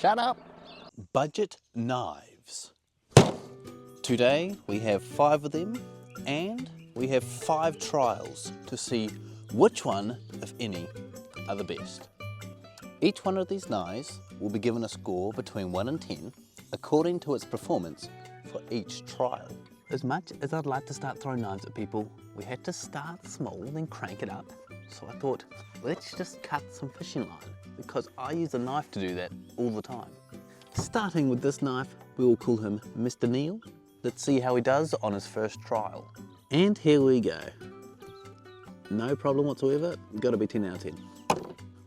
Shut up! Budget knives. Today we have 5 of them and we have 5 trials to see which one, if any, are the best. Each one of these knives will be given a score between 1 and 10 according to its performance for each trial. As much as I'd like to start throwing knives at people, we had to start small, then crank it up. So I thought, let's just cut some fishing line, because I use a knife to do that all the time. Starting with this knife, we will call him Mr. Neil. Let's see how he does on his first trial. And here we go. No problem whatsoever, gotta be 10 out of 10.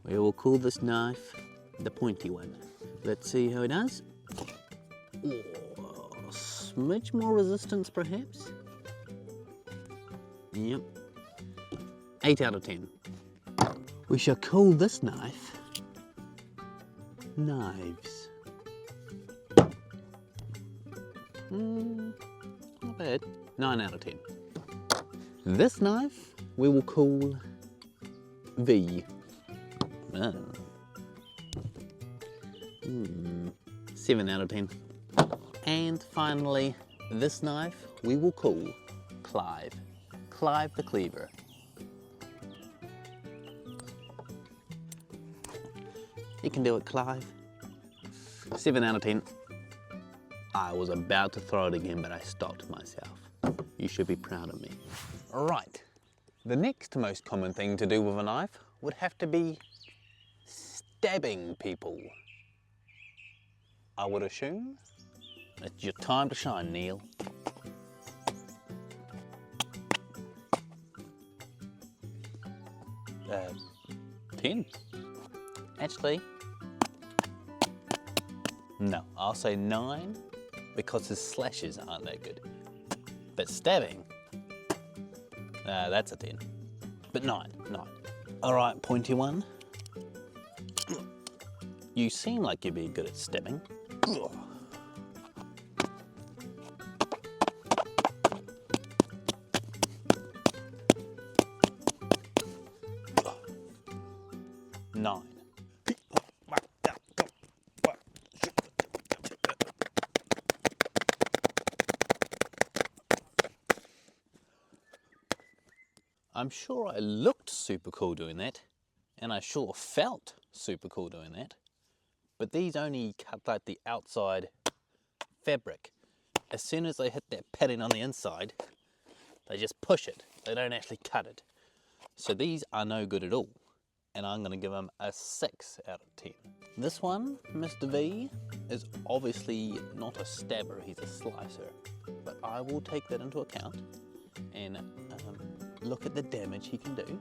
We will call this knife the pointy one. Let's see how he does. Oh, smidge more resistance perhaps? Yep. 8 out of 10. We shall call this knife Knives. Not bad. 9 out of 10. This knife we will call V. 7 out of 10. And finally, this knife we will call Clive. Clive the Cleaver. You can do it, Clive. 7 out of 10. I was about to throw it again, but I stopped myself. You should be proud of me. Right. The next most common thing to do with a knife would have to be stabbing people. I would assume it's your time to shine, Neil. Uh, 10. Actually, no, I'll say 9 because his slashes aren't that good. But stabbing, that's a 10. But 9. All right, pointy one. You seem like you'd be good at stabbing. Ugh. Nine. I'm sure I looked super cool doing that, and I sure felt super cool doing that, but these only cut like the outside fabric. As soon as they hit that padding on the inside, they just push it. They don't actually cut it. So these are no good at all, and I'm going to give them a 6 out of 10. This one, Mr. V, is obviously not a stabber, he's a slicer, but I will take that into account and look at the damage he can do,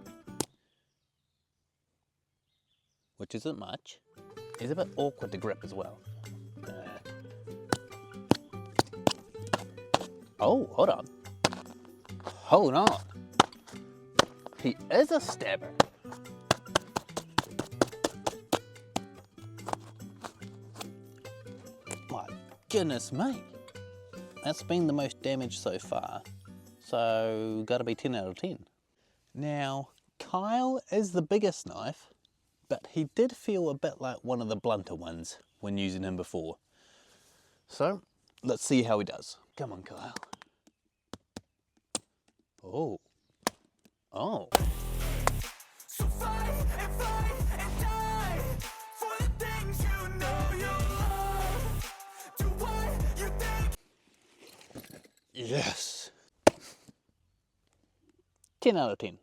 which isn't much. He's a bit awkward to grip as well. Oh, hold on. Hold on. He is a stabber. My goodness me. That's been the most damage so far. So, gotta be 10 out of 10. Now, Kyle is the biggest knife, but he did feel a bit like one of the blunter ones when using him before. So, let's see how he does. Come on, Kyle. Oh. So fight and die for the things you know you love. Do what you think. Yes. 10 out of 10.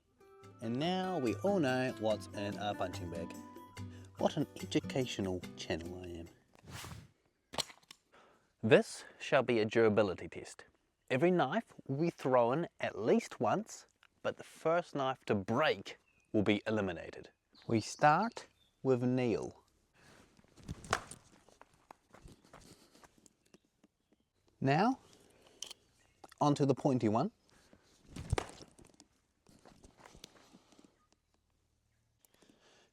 And now we all know what's in our punching bag. What an educational channel I am. This shall be a durability test. Every knife will be thrown at least once, but the first knife to break will be eliminated. We start with Neil. Now, onto the pointy one.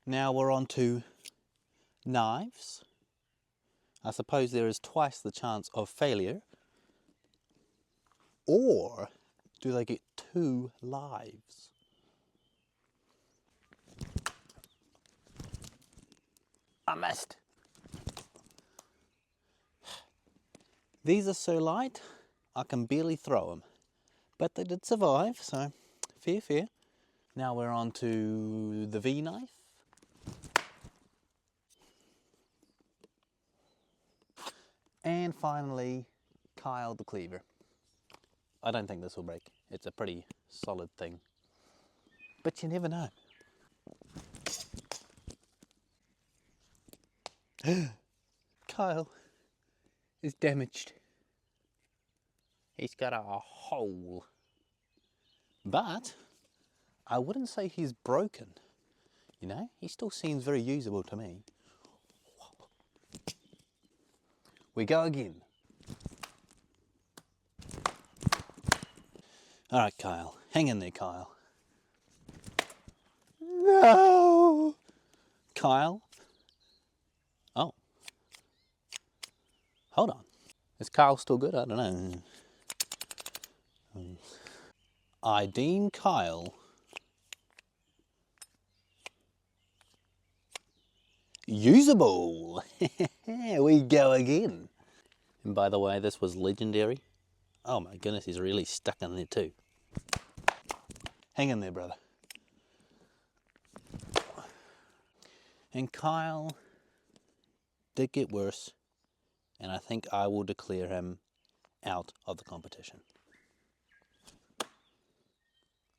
Now we're on to knives. I suppose there is twice the chance of failure. Or do they get 2 lives? I missed. These are so light, I can barely throw them. But they did survive, so fair, fair. Now we're on to the V knife. And finally, Kyle the cleaver. I don't think this will break. It's a pretty solid thing. But you never know. Kyle is damaged. He's got a hole. But I wouldn't say he's broken. You know, he still seems very usable to me. We go again. All right, Kyle. Hang in there, Kyle. No! Kyle? Oh. Hold on. Is Kyle still good? I don't know. I deem Kyle usable. We go again. And by the way, this was legendary. Oh my goodness, he's really stuck in there too. Hang in there, brother. And Kyle did get worse, and I think I will declare him out of the competition.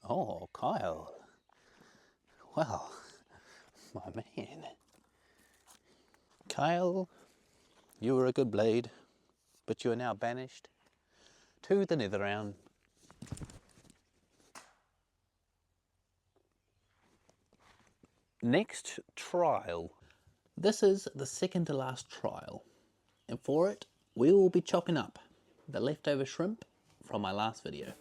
Oh, Kyle. Well, my man. Kyle, you were a good blade, but you are now banished to the nether realm. Next trial. This is the second to last trial, and for it we will be chopping up the leftover shrimp from my last video.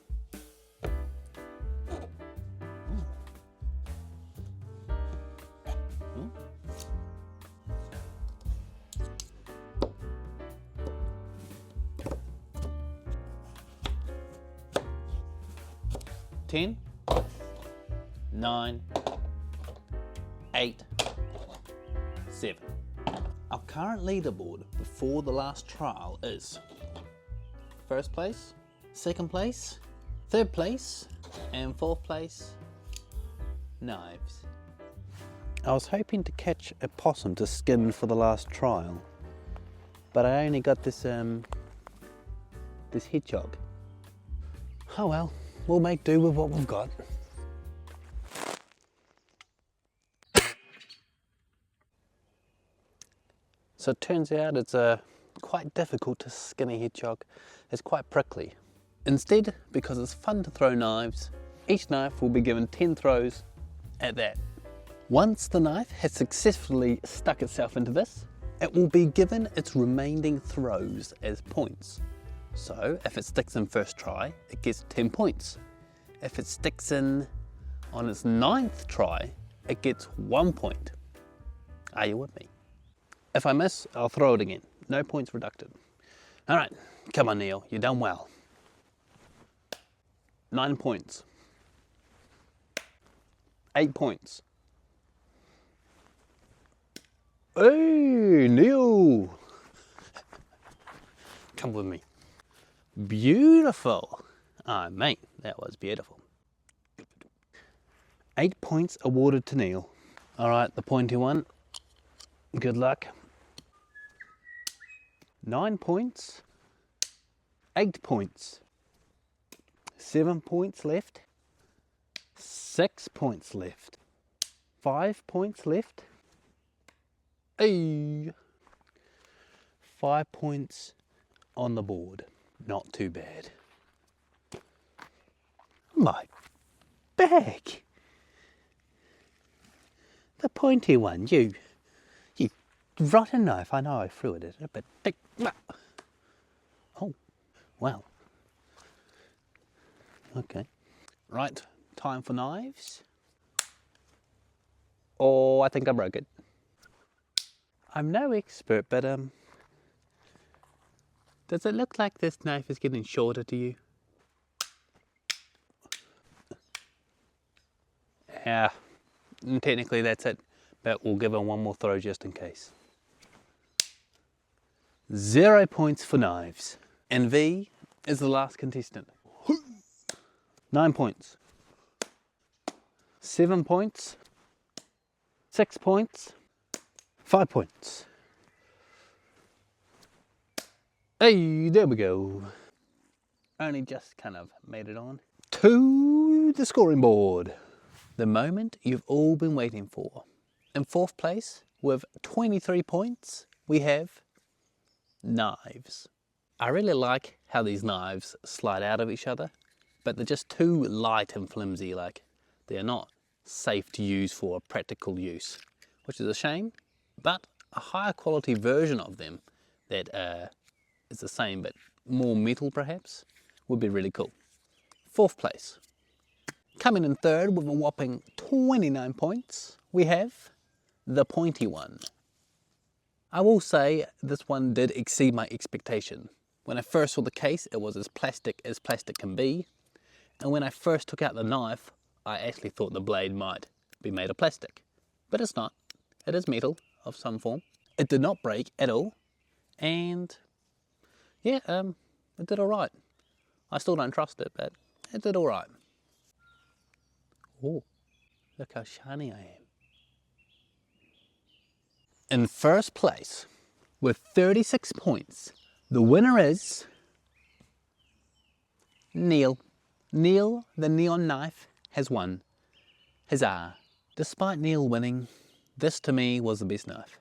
Ten, 9, 8, 7. Our current leaderboard before the last trial is first place, second place, third place, and fourth place, knives. I was hoping to catch a possum to skin for the last trial, but I only got this hedgehog. Oh well, we'll make do with what we've got. So it turns out it's quite difficult to skin a hedgehog. It's quite prickly. Instead, because it's fun to throw knives, each knife will be given 10 throws at that. Once the knife has successfully stuck itself into this, it will be given its remaining throws as points. So if it sticks in first try, it gets 10 points. If it sticks in on its 9th try, it gets 1 point. Are you with me? If I miss, I'll throw it again. No points reducted. All right, come on Neil, you've done well. 9 points. 8 points. Hey, Neil! Come with me. Beautiful. Ah, mate, that was beautiful. 8 points awarded to Neil. All right, the pointy one. Good luck. 9 points. 8 points. 7 points left. 6 points left. 5 points left. Hey. 5 points on the board. Not too bad. My bag. The pointy one, you rotten knife. I know I threw it at it, but oh, well. Okay. Right, time for knives. Oh, I think I broke it. I'm no expert, but does it look like this knife is getting shorter to you? Yeah, technically that's it, but we'll give it one more throw just in case. 0 points for knives. And V is the last contestant. 9 points. 7 points. 6 points. 5 points. Hey, there we go. Only just kind of made it on. To the scoring board. The moment you've all been waiting for. In 4th place, with 23 points, we have knives. I really like how these knives slide out of each other, but they're just too light and flimsy, like they're not safe to use for practical use, which is a shame, but a higher quality version of them that is the same but more metal perhaps would be really cool. 4th place. Coming in 3rd with a whopping 29 points, we have the pointy one. I will say this one did exceed my expectation. When I first saw the case, it was as plastic can be, and when I first took out the knife, I actually thought the blade might be made of plastic, but it's not. It is metal of some form. It did not break at all, and yeah, it did all right. I still don't trust it, but it did all right. Oh, look how shiny I am. In 1st place, with 36 points, the winner is Neil. Neil, the neon knife, has won. Huzzah. Despite Neil winning, this to me was the best knife.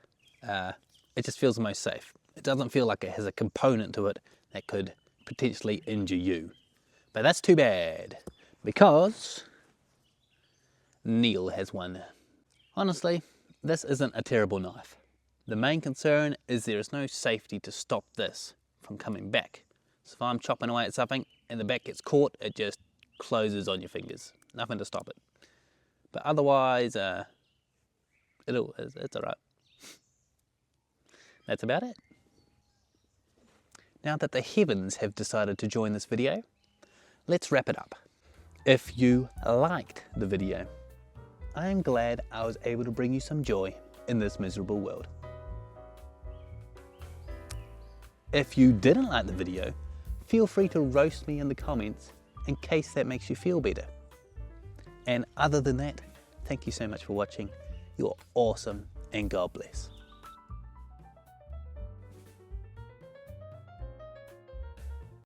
It just feels the most safe. It doesn't feel like it has a component to it that could potentially injure you. But that's too bad, because Neil has won. Honestly, this isn't a terrible knife. The main concern is there is no safety to stop this from coming back. So if I'm chopping away at something and the back gets caught, it just closes on your fingers. Nothing to stop it. But otherwise, it's alright. That's about it. Now that the heavens have decided to join this video, let's wrap it up. If you liked the video, I am glad I was able to bring you some joy in this miserable world. If you didn't like the video, feel free to roast me in the comments in case that makes you feel better. And other than that, thank you so much for watching. You're awesome and God bless.